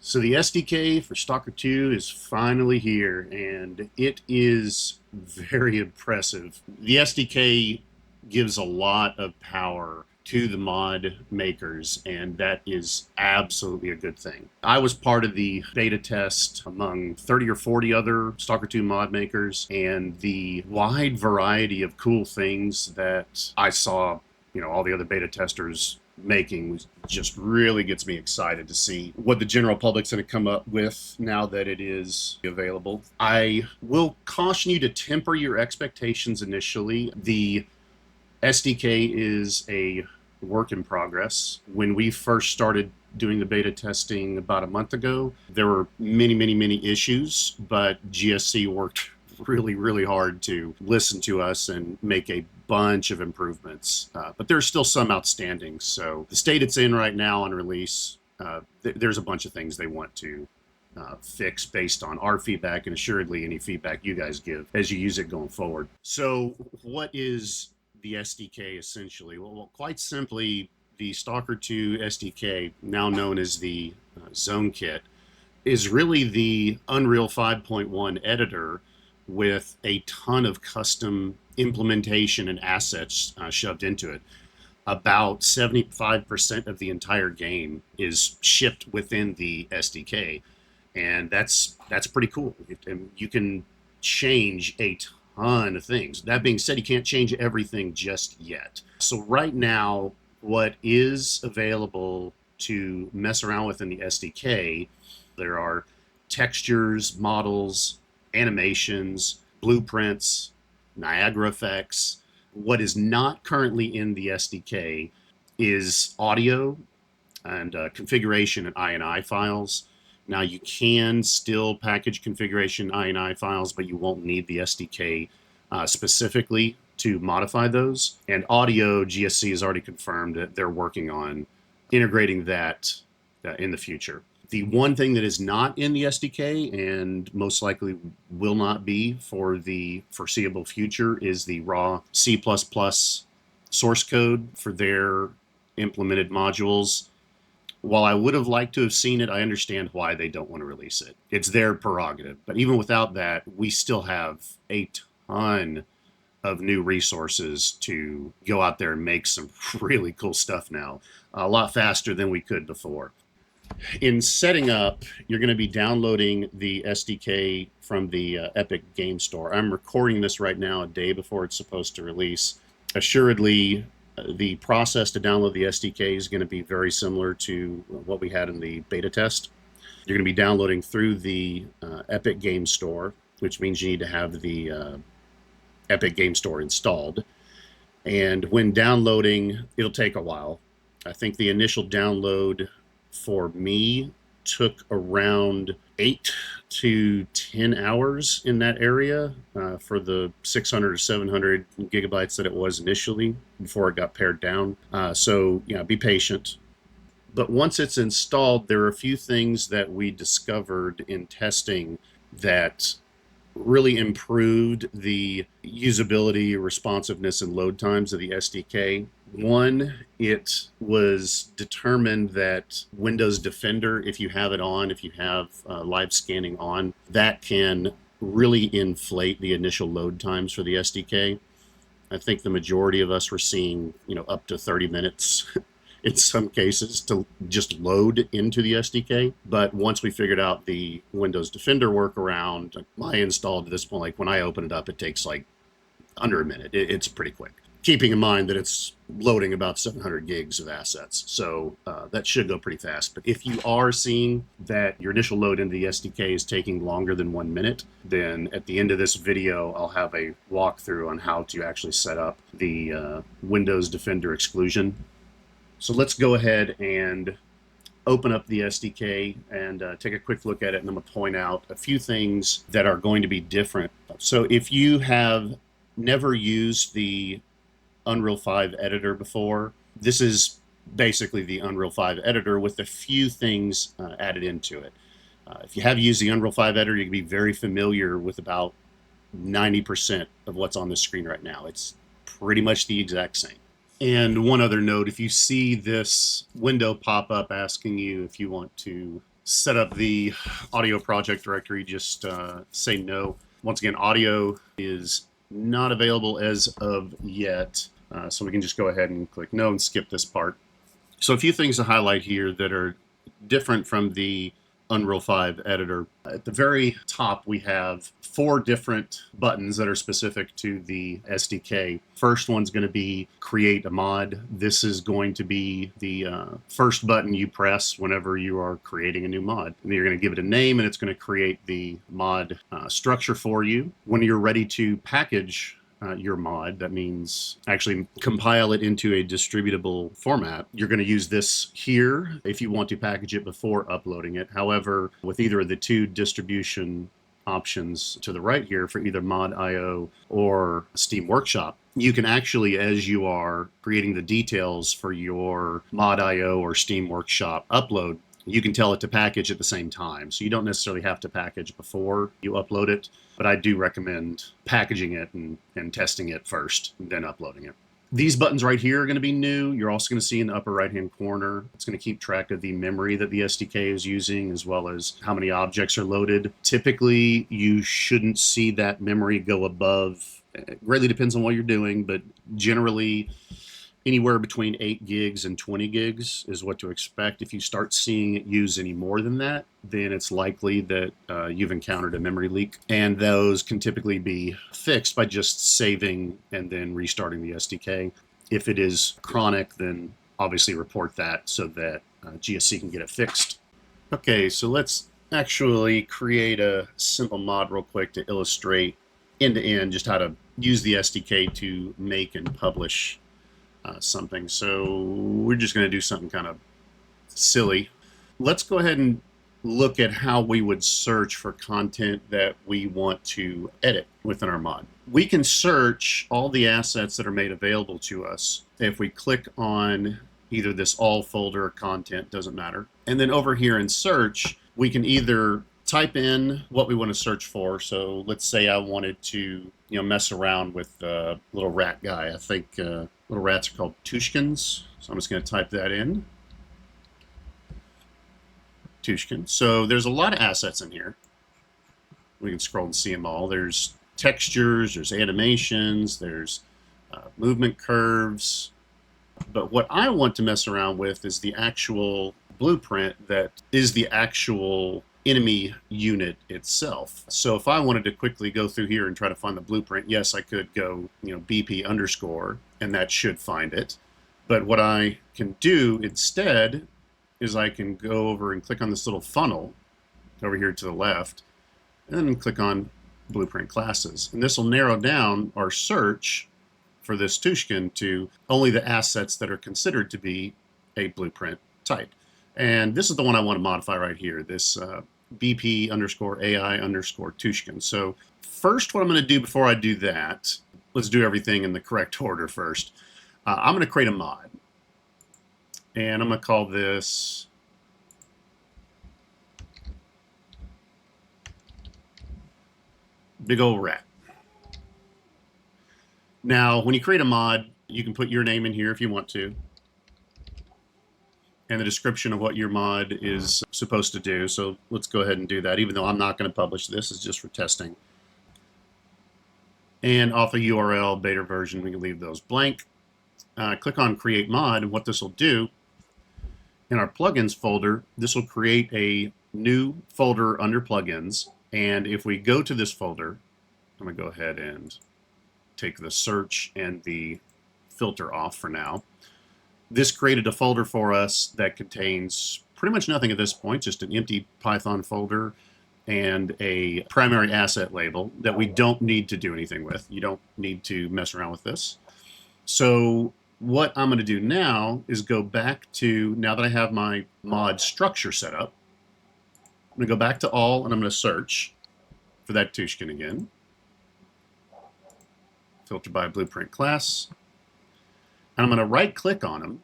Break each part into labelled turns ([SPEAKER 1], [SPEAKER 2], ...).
[SPEAKER 1] So the SDK for Stalker 2 is finally here, and it is very impressive. The SDK gives a lot of power to the mod makers, and that is absolutely a good thing. I was part of the beta test among 30 or 40 other Stalker 2 mod makers, and the wide variety of cool things that I saw, all the other beta testers making just really gets me excited to see what the general public's going to come up with now that it is available. I will caution you to temper your expectations initially. The SDK is a work in progress. When we first started doing the beta testing about a month ago, there were many issues, but GSC worked really hard to listen to us and make a bunch of improvements. But there's still some outstanding. So the state it's in right now on release, there's a bunch of things they want to fix based on our feedback and assuredly any feedback you guys give as you use it going forward. So what is the SDK essentially? Well, quite simply, the Stalker 2 SDK, now known as the ZoneKit, is really the Unreal 5.1 editor with a ton of custom implementation and assets shoved into it. About 75% of the entire game is shipped within the SDK, and that's pretty cool. You can change a ton of things. That being said, you can't change everything just yet. So right now, what is available to mess around with in the SDK, there are textures, models, animations, blueprints, Niagara effects. What is not currently in the SDK is audio and configuration and INI files. Now you can still package configuration INI files, but you won't need the SDK specifically to modify those. And audio, GSC has already confirmed that they're working on integrating that in the future. The one thing that is not in the SDK and most likely will not be for the foreseeable future is the raw C++ source code for their implemented modules. While I would have liked to have seen it, I understand why they don't want to release it. It's their prerogative. But even without that, we still have a ton of new resources to go out there and make some really cool stuff now, a lot faster than we could before. In setting up, you're going to be downloading the SDK from the Epic Game Store. I'm recording this right now a day before it's supposed to release. Assuredly, the process to download the SDK is going to be very similar to what we had in the beta test. You're going to be downloading through the Epic Game Store, which means you need to have the Epic Game Store installed. And when downloading, it'll take a while. I think the initial download for me took around 8 to 10 hours in that area for the 600 or 700 gigabytes that it was initially before it got pared down. So be patient. But once it's installed, there are a few things that we discovered in testing that really improved the usability, responsiveness, and load times of the SDK. One, it was determined that Windows Defender, if you have it on, if you have live scanning on, that can really inflate the initial load times for the SDK. I think the majority of us were seeing, up to 30 minutes in some cases to just load into the SDK. But once we figured out the Windows Defender workaround, my install to this point, like when I open it up, it takes like under a minute. It's pretty quick. Keeping in mind that it's loading about 700 gigs of assets. So that should go pretty fast. But if you are seeing that your initial load into the SDK is taking longer than 1 minute, then at the end of this video, I'll have a walkthrough on how to actually set up the Windows Defender exclusion. So let's go ahead and open up the SDK and take a quick look at it. And I'm going to point out a few things that are going to be different. So if you have never used the Unreal 5 editor before, this is basically the Unreal 5 editor with a few things added into it. If you have used the Unreal 5 editor, you can be very familiar with about 90% of what's on the screen right now. It's pretty much the exact same. And one other note, if you see this window pop up asking you if you want to set up the audio project directory, just say no. Once again, audio is not available as of yet, so we can just go ahead and click no and skip this part. So a few things to highlight here that are different from the Unreal 5 editor. At the very top, we have 4 different buttons that are specific to the SDK. First one's going to be create a mod. This is going to be the first button you press whenever you are creating a new mod. And you're going to give it a name, and it's going to create the mod structure for you. When you're ready to package your mod, that means actually compile it into a distributable format. You're going to use this here if you want to package it before uploading it. However, with either of the 2 distribution options to the right here for either Mod.io or Steam Workshop, you can actually, as you are creating the details for your Mod.io or Steam Workshop upload, you can tell it to package at the same time. So you don't necessarily have to package before you upload it, but I do recommend packaging it and testing it first, and then uploading it. These buttons right here are going to be new. You're also going to see in the upper right-hand corner, it's going to keep track of the memory that the SDK is using, as well as how many objects are loaded. Typically, you shouldn't see that memory go above, it greatly depends on what you're doing, but generally, anywhere between 8 gigs and 20 gigs is what to expect. If you start seeing it use any more than that, then it's likely that you've encountered a memory leak. And those can typically be fixed by just saving and then restarting the SDK. If it is chronic, then obviously report that so that GSC can get it fixed. Okay, so let's actually create a simple mod real quick to illustrate end-to-end just how to use the SDK to make and publish something. So we're just going to do something kind of silly. Let's go ahead and look at how we would search for content that we want to edit within our mod. We can search all the assets that are made available to us if we click on either this all folder or content, doesn't matter. And then over here in search, we can either type in what we want to search for. So let's say I wanted to, mess around with the little rat guy. I think little rats are called Tushkins. So I'm just going to type that in. Tushkin. So there's a lot of assets in here. We can scroll and see them all. There's textures, there's animations, there's movement curves. But what I want to mess around with is the actual blueprint that is the actual enemy unit itself. So if I wanted to quickly go through here and try to find the blueprint, yes, I could go, BP underscore, and that should find it. But what I can do instead is I can go over and click on this little funnel over here to the left, and then click on blueprint classes. And this will narrow down our search for this Tushkin to only the assets that are considered to be a blueprint type. And this is the one I want to modify right here, this BP underscore AI underscore Tushkin. So first, what I'm going to do before I do that, let's do everything in the correct order first. I'm going to create a mod. And I'm going to call this Big Ol' Rat. Now, when you create a mod, you can put your name in here if you want to, and the description of what your mod is supposed to do. So let's go ahead and do that, even though I'm not going to publish this. It's just for testing. And off a URL, beta version, we can leave those blank. Click on Create Mod, and what this will do, in our plugins folder, this will create a new folder under plugins. And if we go to this folder, I'm going to go ahead and take the search and the filter off for now. This created a folder for us that contains pretty much nothing at this point, just an empty Python folder and a primary asset label that we don't need to do anything with. You don't need to mess around with this. So what I'm going to do now is go back to, now that I have my mod structure set up, I'm going to go back to all and I'm going to search for that Tushkin again. Filter by blueprint class. And I'm going to right click on them. And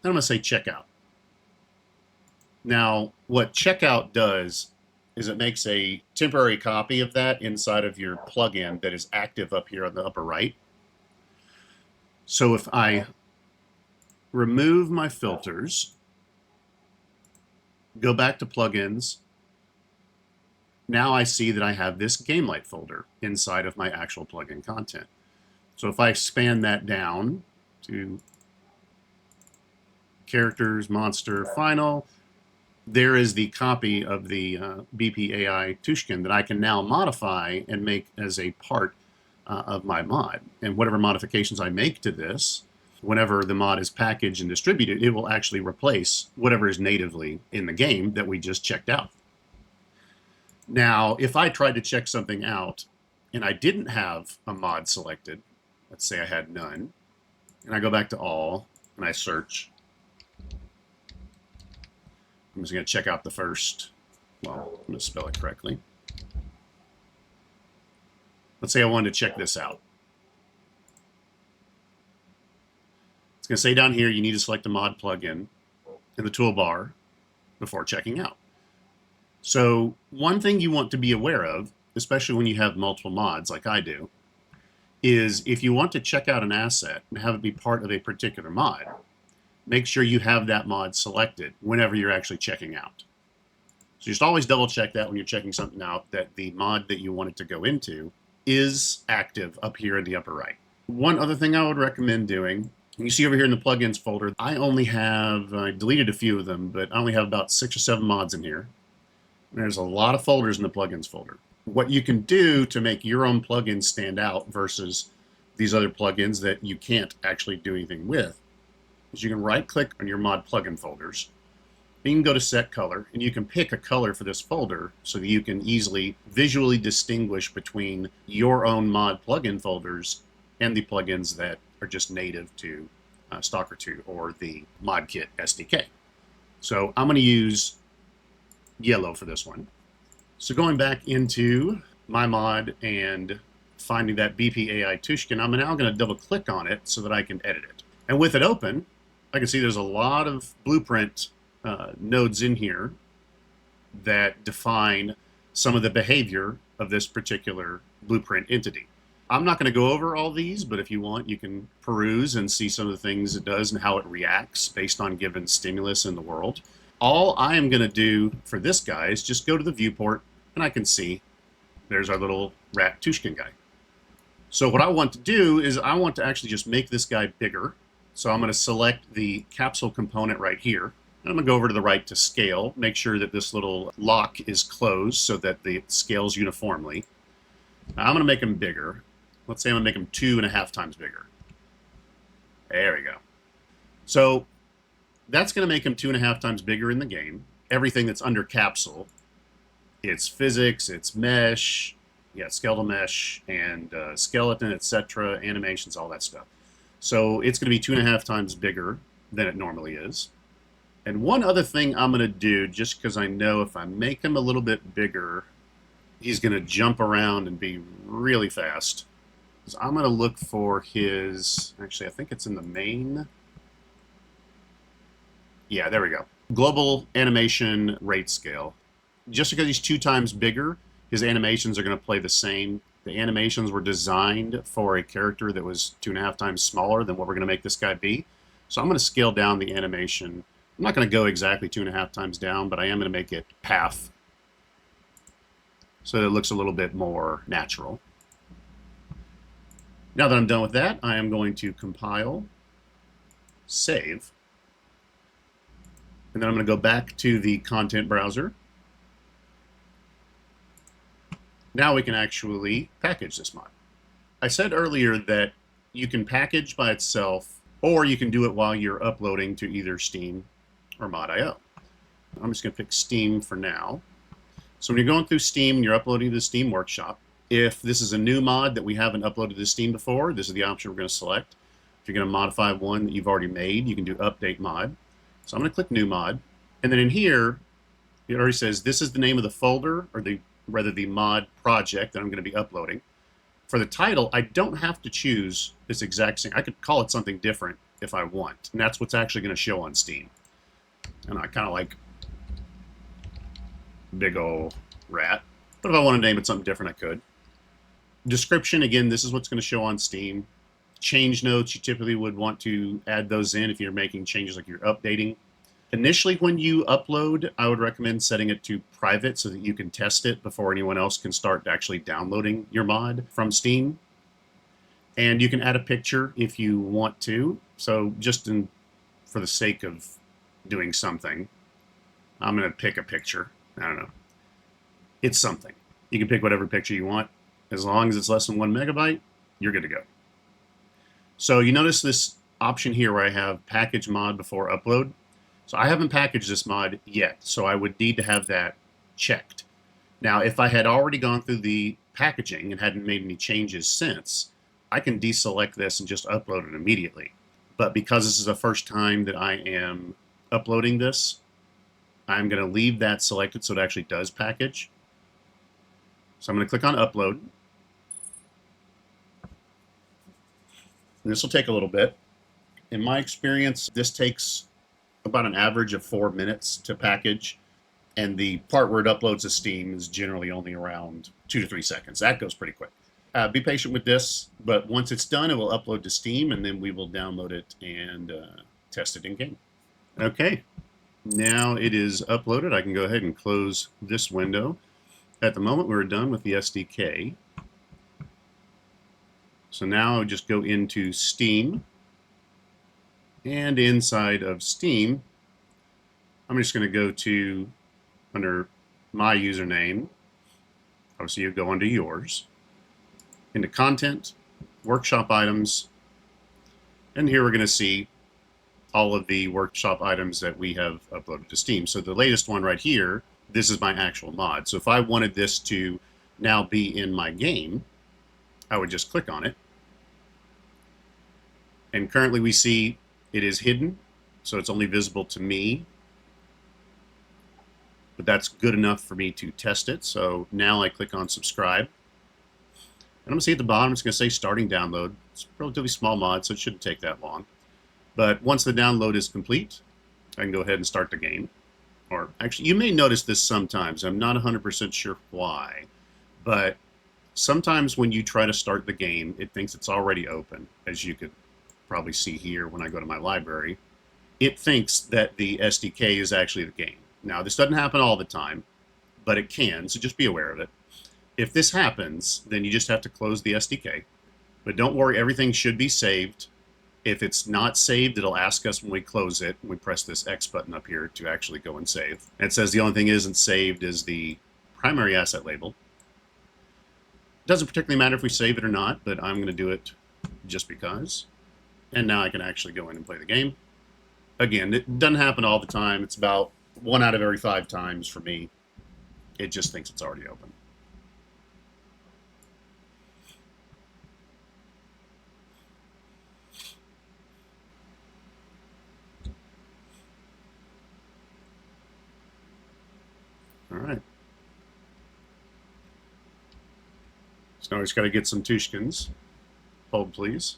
[SPEAKER 1] I'm going to say checkout. Now, what checkout does is it makes a temporary copy of that inside of your plugin that is active up here on the upper right. So if I remove my filters go back to plugins. Now I see that I have this GameLight folder inside of my actual plugin content. So if I expand that down to characters, monster, final, there is the copy of the BPAI Tushkin that I can now modify and make as a part of my mod. And whatever modifications I make to this, whenever the mod is packaged and distributed, it will actually replace whatever is natively in the game that we just checked out. Now, if I tried to check something out and I didn't have a mod selected, let's say I had none, and I go back to all and I search, I'm just going to check out the first, well, I'm going to spell it correctly. Let's say I wanted to check this out. It's going to say down here, you need to select a mod plugin in the toolbar before checking out. So one thing you want to be aware of, especially when you have multiple mods like I do, is if you want to check out an asset and have it be part of a particular mod, make sure you have that mod selected whenever you're actually checking out. So just always double check that when you're checking something out, that the mod that you want it to go into is active up here in the upper right. One other thing I would recommend doing, you see over here in the plugins folder, I deleted a few of them, but I only have about 6 or 7 mods in here. And there's a lot of folders in the plugins folder. What you can do to make your own plugins stand out versus these other plugins that you can't actually do anything with is you can right-click on your mod plugin folders. You can go to set color, and you can pick a color for this folder so that you can easily visually distinguish between your own mod plugin folders and the plugins that are just native to S.T.A.L.K.E.R 2 or the ModKit SDK. So I'm going to use yellow for this one. So going back into my mod and finding that BPAI Tushkin, I'm now going to double click on it so that I can edit it. And with it open, I can see there's a lot of blueprint nodes in here that define some of the behavior of this particular blueprint entity. I'm not going to go over all these, but if you want, you can peruse and see some of the things it does and how it reacts based on given stimulus in the world. All I am going to do for this guy is just go to the viewport, and I can see there's our little rat Tushkin guy. So what I want to do is I want to actually just make this guy bigger. So I'm going to select the capsule component right here. I'm going to go over to the right to scale, make sure that this little lock is closed so that it scales uniformly. Now I'm going to make him bigger. Let's say I'm going to make him 2.5 times bigger. There we go. So that's going to make him 2.5 times bigger in the game. Everything that's under capsule, it's physics, it's mesh, skeletal mesh, and skeleton, etc., animations, all that stuff. So it's going to be 2.5 times bigger than it normally is. And one other thing I'm going to do, just because I know if I make him a little bit bigger, he's going to jump around and be really fast. So I'm going to look for his, actually I think it's in the main. Yeah, there we go. Global animation rate scale. Just because he's 2 times bigger, his animations are going to play the same. The animations were designed for a character that was 2.5 times smaller than what we're going to make this guy be. So I'm going to scale down the animation. I'm not going to go exactly 2.5 times down, but I am going to make it half so that it looks a little bit more natural. Now that I'm done with that, I am going to compile, save, and then I'm going to go back to the content browser. Now we can actually package this mod. I said earlier that you can package by itself, or you can do it while you're uploading to either Steam or Mod.io. I'm just going to pick Steam for now. So when you're going through Steam and you're uploading to the Steam Workshop, if this is a new mod that we haven't uploaded to Steam before, this is the option we're going to select. If you're going to modify one that you've already made, you can do Update Mod. So I'm going to click New Mod. And then in here, it already says this is the name of the folder, or the mod project that I'm going to be uploading. For the title, I don't have to choose this exact same. I could call it something different if I want. And that's what's actually going to show on Steam. And I kind of like big ol' rat. But if I want to name it something different, I could. Description, again, this is what's going to show on Steam. Change notes, you typically would want to add those in if you're making changes like you're updating. Initially, when you upload, I would recommend setting it to private so that you can test it before anyone else can start actually downloading your mod from Steam. And you can add a picture if you want to. So just for the sake of doing something, I'm going to pick a picture. I don't know. It's something. You can pick whatever picture you want. As long as it's less than 1 megabyte, you're good to go. So you notice this option here where I have package mod before upload. So I haven't packaged this mod yet, so I would need to have that checked. Now, if I had already gone through the packaging and hadn't made any changes since, I can deselect this and just upload it immediately. But because this is the first time that I am uploading this, I'm going to leave that selected so it actually does package. So I'm going to click on upload. And this will take a little bit. In my experience, this takes about an average of 4 minutes to package. And the part where it uploads to Steam is generally only around 2 to 3 seconds. That goes pretty quick. Be patient with this, but once it's done, it will upload to Steam, and then we will download it and test it in game. Okay, now it is uploaded. I can go ahead and close this window. At the moment, we're done with the SDK. So now I'll just go into Steam, and inside of Steam, I'm just going to go to under my username. Obviously, you go under yours, into content, workshop items, and here we're going to see all of the workshop items that we have uploaded to Steam. So the latest one right here, this is my actual mod. So if I wanted this to now be in my game, I would just click on it. And currently we see it is hidden, so it's only visible to me. But that's good enough for me to test it. So now I click on subscribe. And I'm going to see at the bottom, it's going to say starting download. It's a relatively small mod, so it shouldn't take that long. But once the download is complete, I can go ahead and start the game. Or actually, you may notice this sometimes. I'm not 100% sure why. But sometimes when you try to start the game, it thinks it's already open, as you could probably see here when I go to my library. It thinks that the SDK is actually the game. Now, this doesn't happen all the time, but it can, so just be aware of it. If this happens, then you just have to close the SDK. But don't worry, everything should be saved. If it's not saved, it'll ask us when we close it. We press this X button up here to actually go and save. And it says the only thing isn't saved is the primary asset label. It doesn't particularly matter if we save it or not, but I'm going to do it just because. And now I can actually go in and play the game. Again, it doesn't happen all the time. It's about 1 out of every 5 times for me. It just thinks it's already open. All right. So now we just got to get some Tushkins. Hold, please.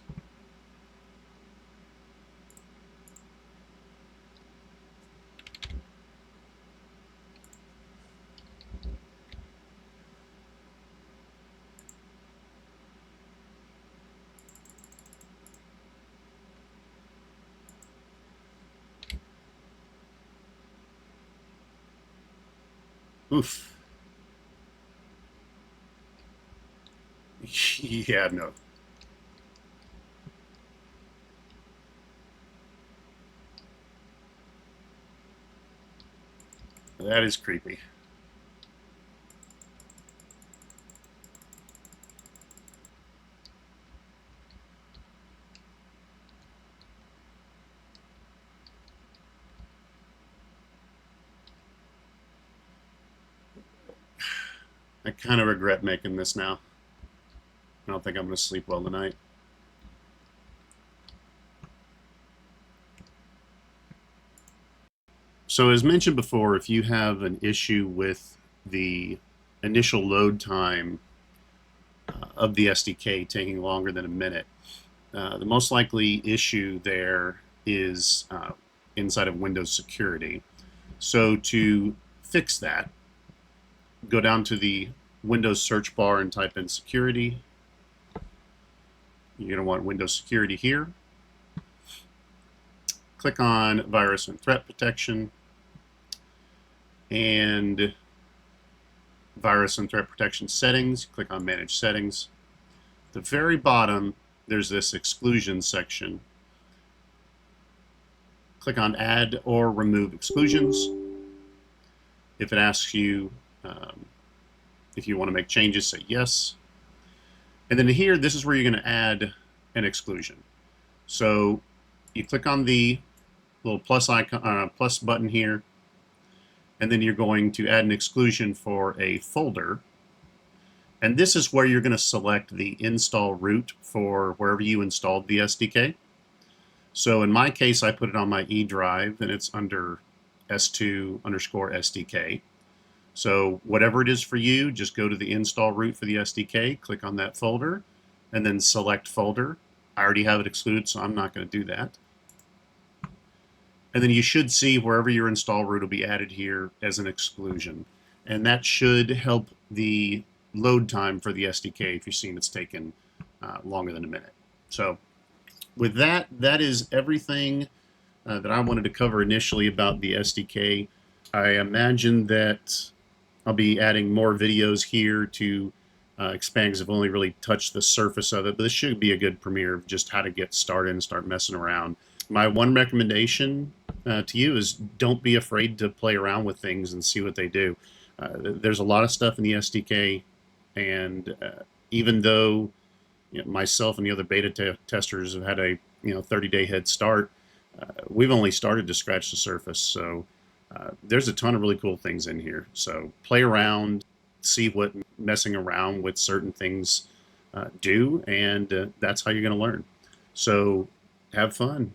[SPEAKER 1] Oof. Yeah, no. That is creepy. I kind of regret making this now. I don't think I'm going to sleep well tonight. So as mentioned before, if you have an issue with the initial load time of the SDK taking longer than a minute, the most likely issue there is inside of Windows security. So to fix that, go down to the Windows search bar and type in security. You're going to want Windows security here. click on Virus and Threat Protection, and Virus and Threat Protection Settings. Click on Manage Settings. At the very bottom, there's this exclusion section. Click on Add or Remove Exclusions. If it asks you if you want to make changes, say yes. And then here, this is where you're going to add an exclusion. So you click on the little plus icon, plus button here, and then you're going to add an exclusion for a folder. And this is where you're going to select the install root for wherever you installed the SDK. So in my case, I put it on my E drive, and it's under S2_SDK. So whatever it is for you, just go to the install root for the SDK, click on that folder, and then select folder. I already have it excluded, so I'm not going to do that. And then you should see wherever your install root will be added here as an exclusion. And that should help the load time for the SDK if you've seen it's taken longer than a minute. So with that, that is everything that I wanted to cover initially about the SDK. I imagine that I'll be adding more videos here to expand, because I've only really touched the surface of it, but this should be a good premiere of just how to get started and start messing around. My one recommendation to you is don't be afraid to play around with things and see what they do. There's a lot of stuff in the SDK, and even though myself and the other beta testers have had a 30-day head start, we've only started to scratch the surface. So there's a ton of really cool things in here. So play around, see what messing around with certain things do, and that's how you're going to learn. So have fun.